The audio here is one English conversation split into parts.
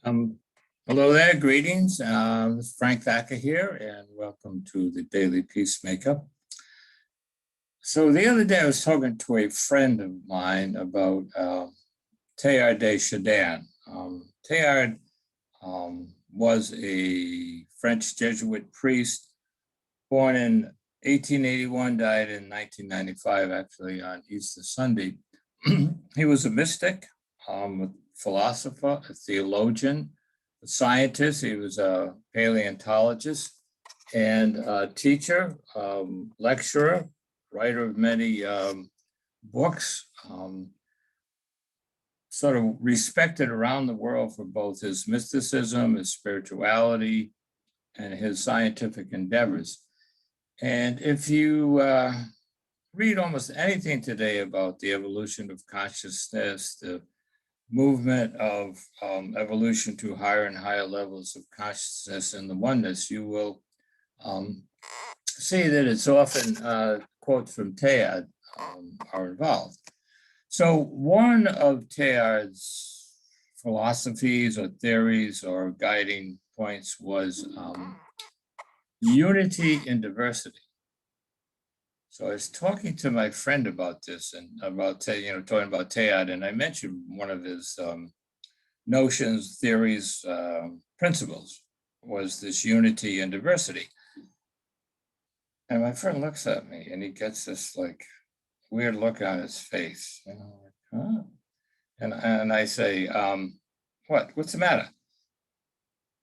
Um, Hello there, greetings. This is Frank Thacker here, and welcome to the Daily Peacemaker. So the other day I was talking to a friend of mine about Teilhard de Chardin. Teilhard was a French Jesuit priest born in 1881, died in 1995, actually on Easter Sunday. He was a mystic, a philosopher, a theologian, a scientist. He was a paleontologist and a teacher, lecturer, writer of many books, sort of respected around the world for both his mysticism, his spirituality, and his scientific endeavors. And if you read almost anything today about the evolution of consciousness, the movement of evolution to higher and higher levels of consciousness and the oneness, you will see that it's often quotes from Teilhard are involved. So one of Teilhard's philosophies or theories or guiding points was unity in diversity. So I was talking to my friend about this and about, talking about Teilhard, and I mentioned one of his notions, theories, principles was this unity and diversity. And my friend looks at me and he gets this like weird look on his face. Huh? And I say, what's the matter?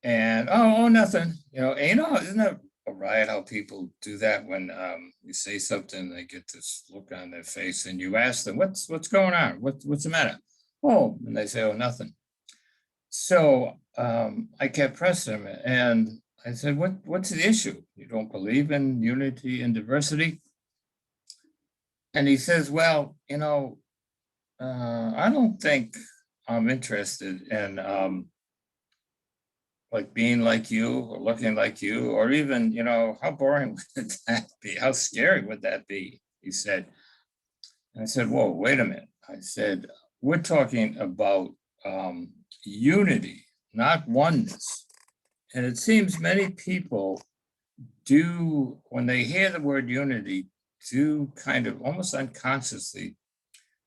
And oh, nothing. Isn't that a riot how people do that when you say something, they get this look on their face, and you ask them, what's going on? What's the matter? Oh, and they say, oh, nothing. So I kept pressing him, and I said, what's the issue? You don't believe in unity and diversity? And he says, well, I don't think I'm interested in like being like you or looking like you, or even, how boring would that be? How scary would that be? He said. And I said, whoa, wait a minute. I said, we're talking about unity, not oneness. And it seems many people do, when they hear the word unity, do kind of almost unconsciously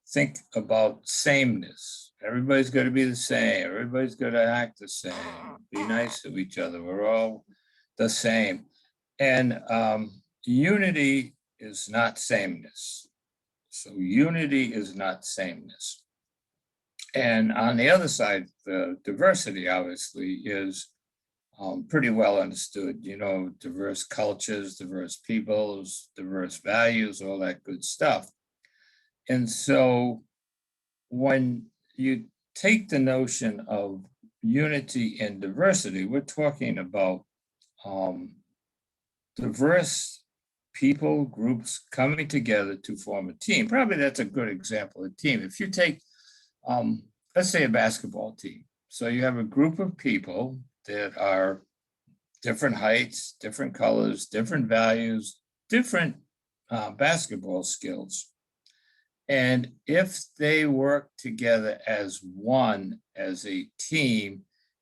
think about sameness. Everybody's got to be the same. Everybody's got to act the same. Be nice to each other. We're all the same. And unity is not sameness. So unity is not sameness. And on the other side, the diversity obviously is pretty well understood. Diverse cultures, diverse peoples, diverse values, all that good stuff. And so when you take the notion of unity and diversity, we're talking about diverse people, groups coming together to form a team. Probably that's a good example of a team. If you take, let's say, a basketball team. So you have a group of people that are different heights, different colors, different values, different basketball skills. And if they work together as one, as a team,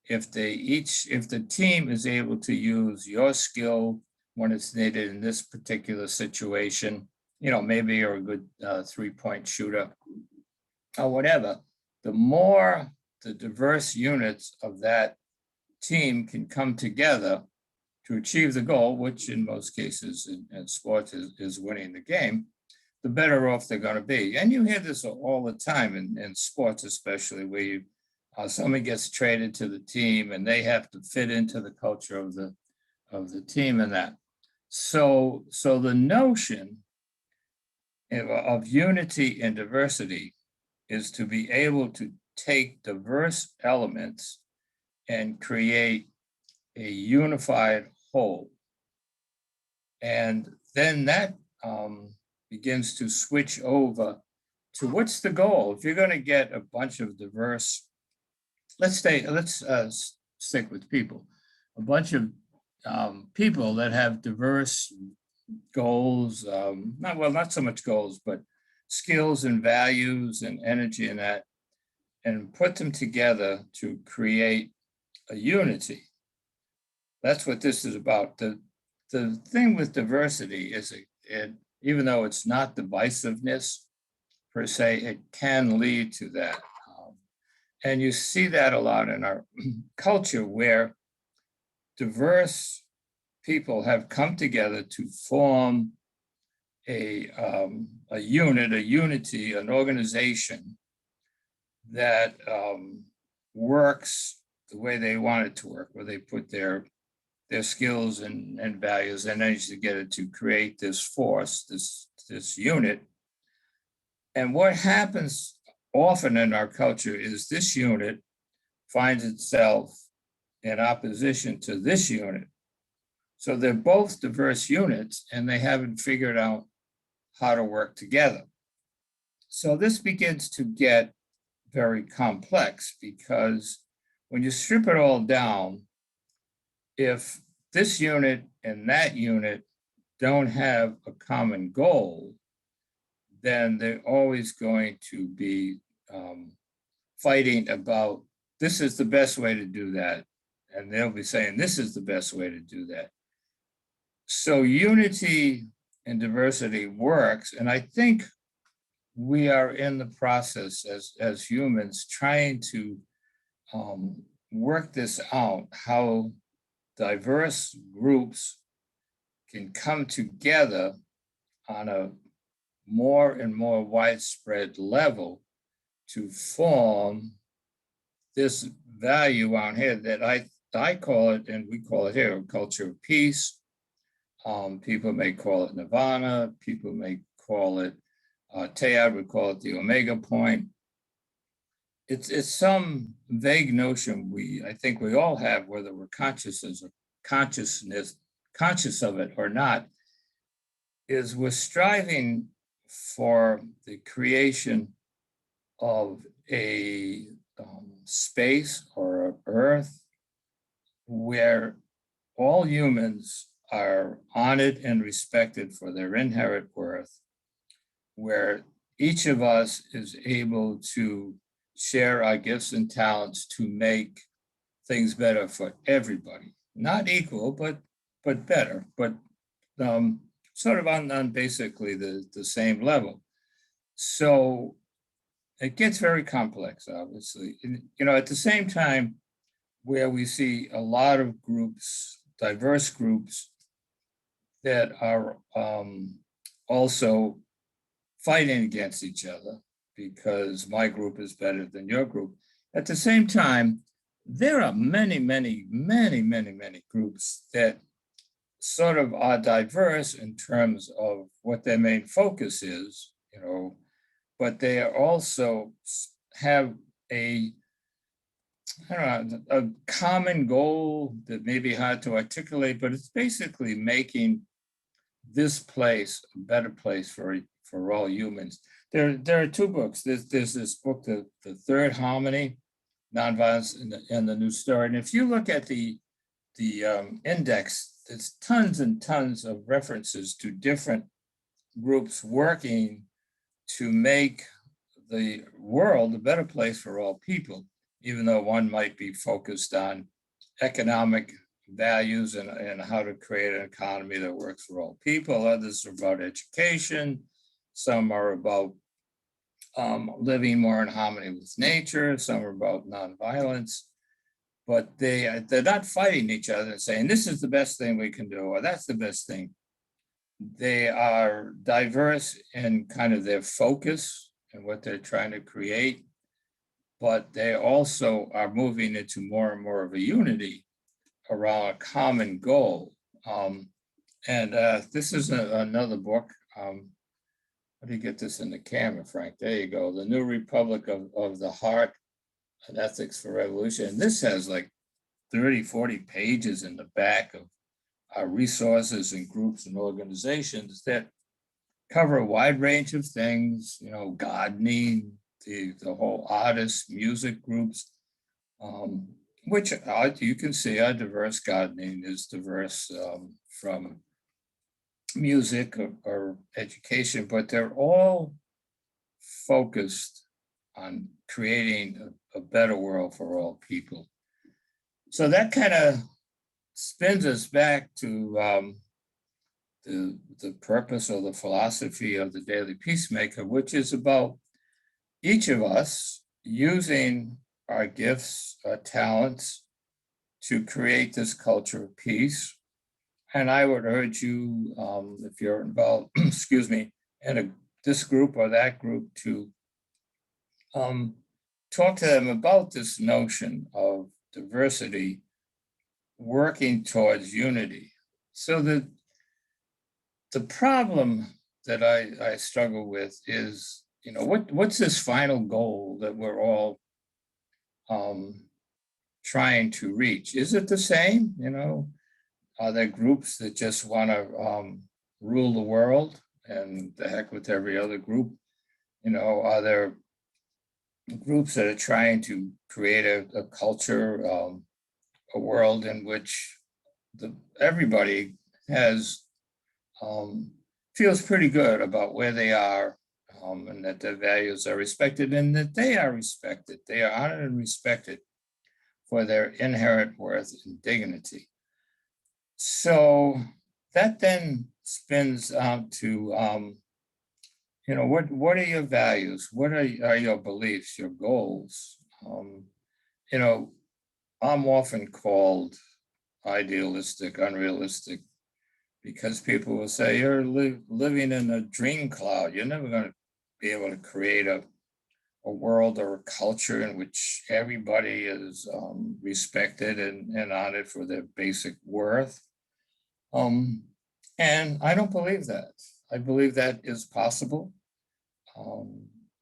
if the team is able to use your skill when it's needed in this particular situation, maybe you're a good 3-point shooter or whatever, the more the diverse units of that team can come together to achieve the goal, which in most cases in sports is winning the game, the better off they're going to be. And you hear this all the time in sports, especially where someone gets traded to the team and they have to fit into the culture of the team and that. So the notion of unity and diversity is to be able to take diverse elements and create a unified whole. And then that begins to switch over to what's the goal. If you're going to get a bunch of diverse, let's stick with people, a bunch of people that have diverse goals, not so much goals, but skills and values and energy and that, and put them together to create a unity. That's what this is about. The thing with diversity is even though it's not divisiveness per se, it can lead to that. And you see that a lot in our culture where diverse people have come together to form a unit, a unity, an organization that works the way they want it to work, where they put their skills and values and energy together to create this force, this unit. And what happens often in our culture is this unit finds itself in opposition to this unit. So they're both diverse units and they haven't figured out how to work together. So this begins to get very complex because when you strip it all down, if this unit and that unit don't have a common goal, then they're always going to be fighting about this is the best way to do that. And they'll be saying this is the best way to do that. So unity and diversity works. And I think we are in the process as humans trying to work this out, how diverse groups can come together on a more and more widespread level to form this value on here that I call it, and we call it here, a culture of peace. People may call it nirvana. People may call it, Teilhard would call it the omega point. It's some vague notion I think we all have, whether we're conscious of it or not, is we're striving for the creation of a space or an earth where all humans are honored and respected for their inherent worth, where each of us is able to share our gifts and talents to make things better for everybody. Not equal, but better, but sort of on basically the same level. So it gets very complex, obviously. And, at the same time, where we see a lot of groups, diverse groups, that are also fighting against each other because my group is better than your group. At the same time, there are many, many, many, many, many groups that sort of are diverse in terms of what their main focus is, but they are also have a common goal that may be hard to articulate, but it's basically making this place a better place for all humans. There are two books. There's this book, the Third Harmony, Nonviolence and the New Story. And if you look at the index, there's tons and tons of references to different groups working to make the world a better place for all people, even though one might be focused on economic values and how to create an economy that works for all people. Others are about education. Some are about living more in harmony with nature. Some are about nonviolence. But they're not fighting each other and saying, this is the best thing we can do, or that's the best thing. They are diverse in kind of their focus and what they're trying to create, but they also are moving into more and more of a unity around a common goal. This is another book. How do you get this in the camera, Frank? There you go. The New Republic of the Heart and Ethics for Revolution. And this has like 30, 40 pages in the back of our resources and groups and organizations that cover a wide range of things, gardening, the whole artists, music groups, which you can see our diverse. Gardening is diverse from music or education, but they're all focused on creating a better world for all people. So that kind of spins us back to the purpose or the philosophy of the Daily Peacemaker, which is about each of us using our gifts, our talents to create this culture of peace. And I would urge you, if you're involved, excuse me, in this group or that group, to talk to them about this notion of diversity working towards unity. So the problem that I struggle with is, what's this final goal that we're all trying to reach? Is it the same? Are there groups that just want to rule the world and the heck with every other group? Are there groups that are trying to create a culture, a world in which everybody has feels pretty good about where they are, and that their values are respected and that they are respected. They are honored and respected for their inherent worth and dignity. So that then spins out to, what are your values? What are your beliefs, your goals? I'm often called idealistic, unrealistic, because people will say you're living in a dream cloud. You're never going to be able to create a world or a culture in which everybody is respected and honored for their basic worth. And I don't believe that. I believe that is possible.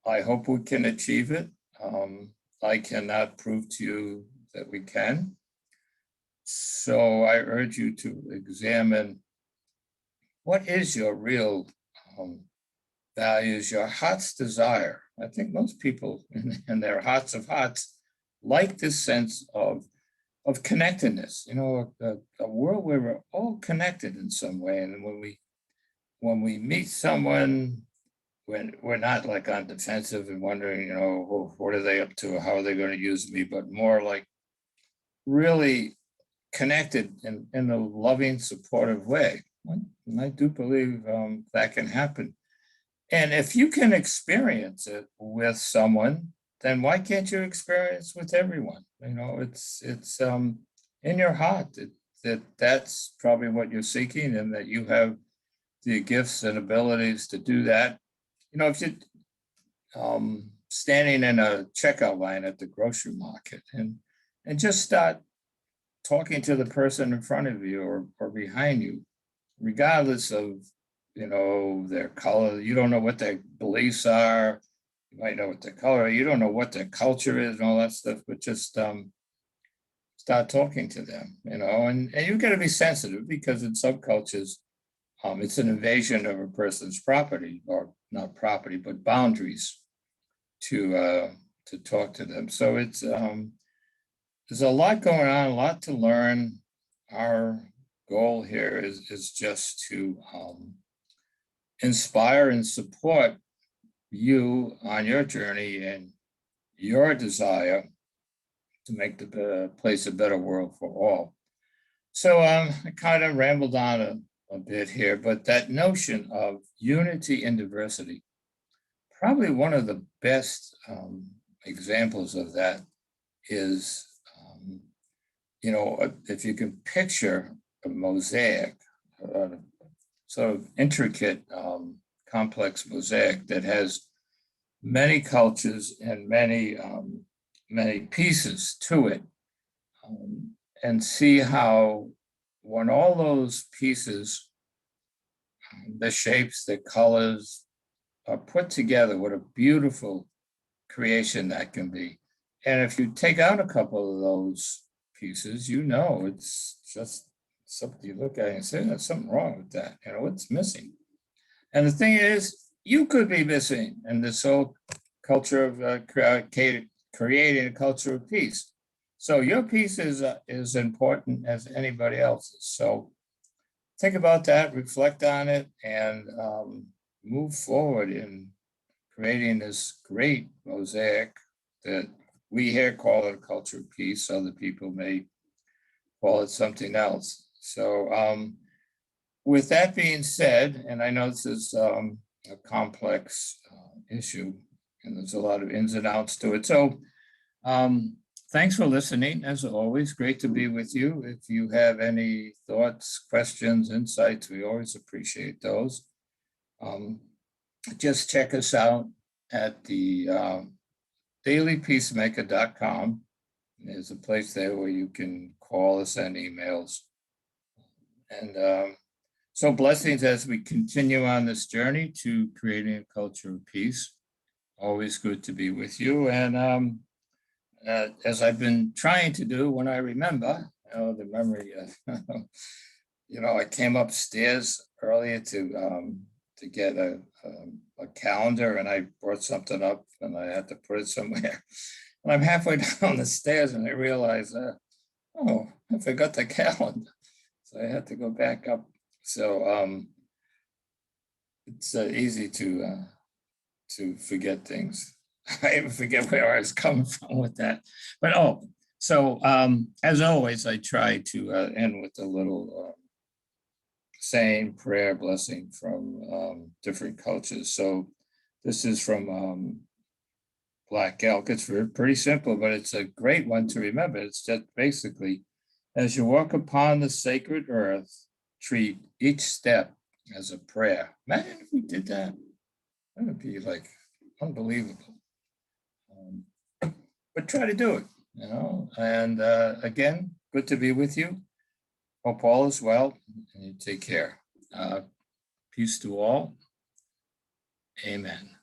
I hope we can achieve it. I cannot prove to you that we can. So I urge you to examine what is your real values, your heart's desire. I think most people in their hearts of hearts like this sense of connectedness, a world where we're all connected in some way. And when we meet someone, when we're not like on defensive and wondering, what are they up to? How are they going to use me? But more like really connected in a loving, supportive way. And I do believe that can happen. And if you can experience it with someone, then why can't you experience with everyone? It's in your heart that's probably what you're seeking, and that you have the gifts and abilities to do that. If you're standing in a checkout line at the grocery market and just start talking to the person in front of you or behind you, regardless of their color. You don't know what their beliefs are. You might know what their color are. You don't know what their culture is and all that stuff, but just start talking to them, and you've got to be sensitive, because in some cultures, it's an invasion of a person's property, or not property, but boundaries to talk to them. So it's there's a lot going on, a lot to learn. Our goal here is just to inspire and support you on your journey and your desire to make the place a better world for all. So I kind of rambled on a bit here, but that notion of unity and diversity, probably one of the best examples of that is, if you can picture a mosaic, sort of intricate, complex mosaic that has many cultures and many pieces to it, and see how when all those pieces, the shapes, the colors, are put together, what a beautiful creation that can be. And if you take out a couple of those pieces, it's just something you look at and say, there's something wrong with that. It's missing. And the thing is, you could be missing in this whole culture of creating a culture of peace. So your piece is as important as anybody else's. So think about that, reflect on it, and move forward in creating this great mosaic that we here call it a culture of peace. Other people may call it something else. So with that being said, and I know this is a complex issue, and there's a lot of ins and outs to it. So thanks for listening. As always, great to be with you. If you have any thoughts, questions, insights, we always appreciate those. Just check us out at the dailypeacemaker.com. There's a place there where you can call us and emails. And so blessings as we continue on this journey to creating a culture of peace. Always good to be with you. And as I've been trying to do when I remember, the memory, I came upstairs earlier to get a calendar, and I brought something up and I had to put it somewhere. And I'm halfway down the stairs and I realized, I forgot the calendar. So I had to go back up. So it's easy to forget things. I even forget where I was coming from with that. But so as always, I try to end with a little saying, prayer, blessing from different cultures. So this is from Black Elk. It's pretty simple, but it's a great one to remember. It's just basically, as you walk upon the sacred earth, treat each step as a prayer. Imagine if we did that. That would be like unbelievable. But try to do it, And again, good to be with you. Hope all is well, and you take care. Peace to all. Amen.